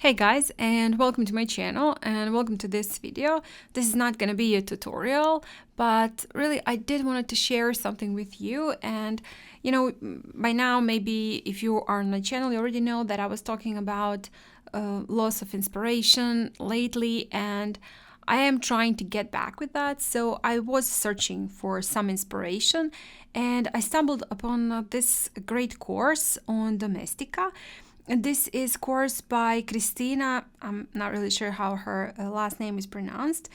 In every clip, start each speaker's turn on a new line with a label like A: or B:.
A: Hey guys, and welcome to my channel and welcome to this video. This is not going to be a tutorial, but really I did wanted to share something with you. And by now, maybe if you are on my channel, you already know that I was talking about loss of inspiration lately, and I am trying to get back with that. So I was searching for some inspiration and I stumbled upon this great course on Domestika. And this is course by Cristina. I'm not really sure how her last name is pronounced.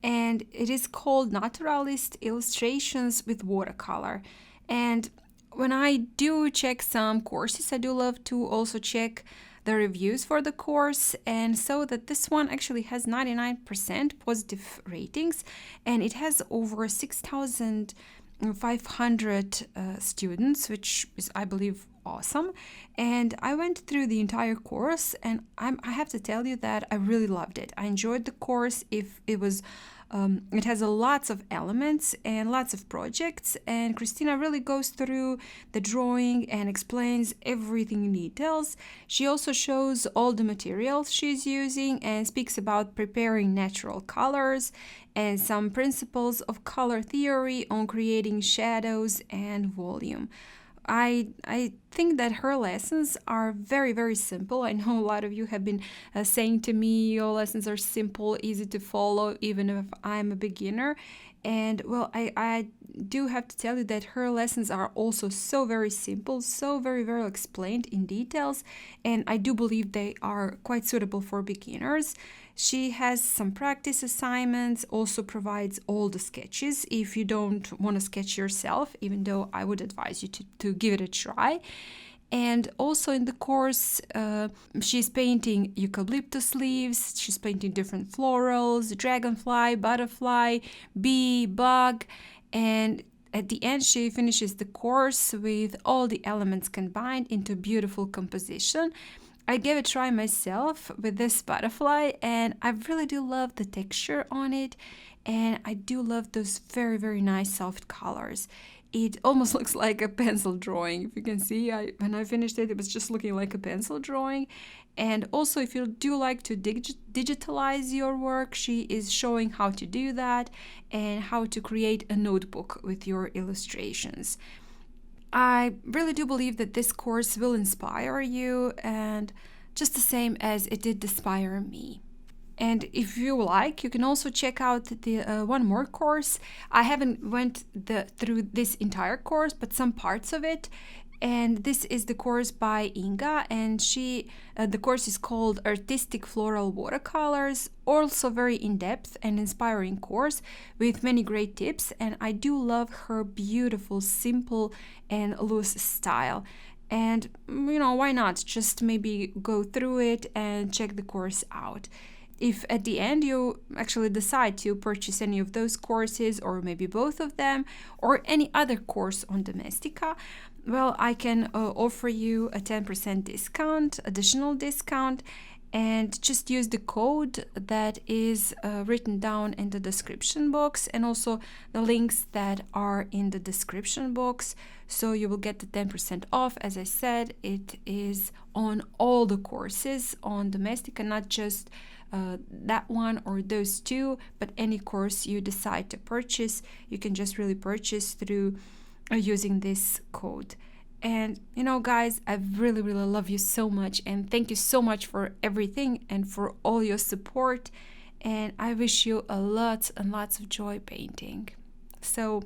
A: And it is called Naturalist Illustrations with Watercolor. And when I do check some courses, I do love to also check the reviews for the course, and so that this one actually has 99% positive ratings, and it has over 6,500 students, which is, I believe, awesome. And I went through the entire course, and I have to tell you that I really loved it. I enjoyed the course. If it was it has lots of elements and lots of projects, and Cristina really goes through the drawing and explains everything in details. She also shows all the materials she's using and speaks about preparing natural colors and some principles of color theory on creating shadows and volume. I think that her lessons are very, very simple. I know a lot of you have been saying to me, your lessons are simple, easy to follow, even if I'm a beginner. And well, I do have to tell you that her lessons are also so very simple, so very, very explained in details. And I do believe they are quite suitable for beginners. She has some practice assignments, also provides all the sketches if you don't want to sketch yourself, even though I would advise you to give it a try. And also in the course, she's painting eucalyptus leaves, she's painting different florals, dragonfly, butterfly, bee, bug, and at the end she finishes the course with all the elements combined into beautiful composition. I gave it a try myself with this butterfly, and I really do love the texture on it, and I do love those very, very nice soft colors. It almost looks like a pencil drawing. If you can see, when I finished it, it was just looking like a pencil drawing. And also, if you do like to digitalize your work, she is showing how to do that and how to create a notebook with your illustrations. I really do believe that this course will inspire you, and just the same as it did inspire me. And if you like, you can also check out the one more course. I haven't went through this entire course, but some parts of it. And this is the course by Inga, and the course is called Artistic Floral Watercolors. Also very in-depth and inspiring course with many great tips, and I do love her beautiful, simple and loose style. And why not just maybe go through it and check the course out. If at the end you actually decide to purchase any of those courses, or maybe both of them, or any other course on Domestika, well, I can offer you a 10% discount, additional discount, and just use the code that is written down in the description box, and also the links that are in the description box. So you will get the 10% off. As I said, it is on all the courses on Domestika, not just that one or those two, but any course you decide to purchase, you can just really purchase through using this code. And guys, I really, really love you so much, and thank you so much for everything and for all your support. And I wish you a lot and lots of joy painting. So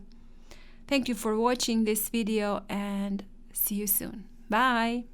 A: thank you for watching this video, and see you soon. Bye.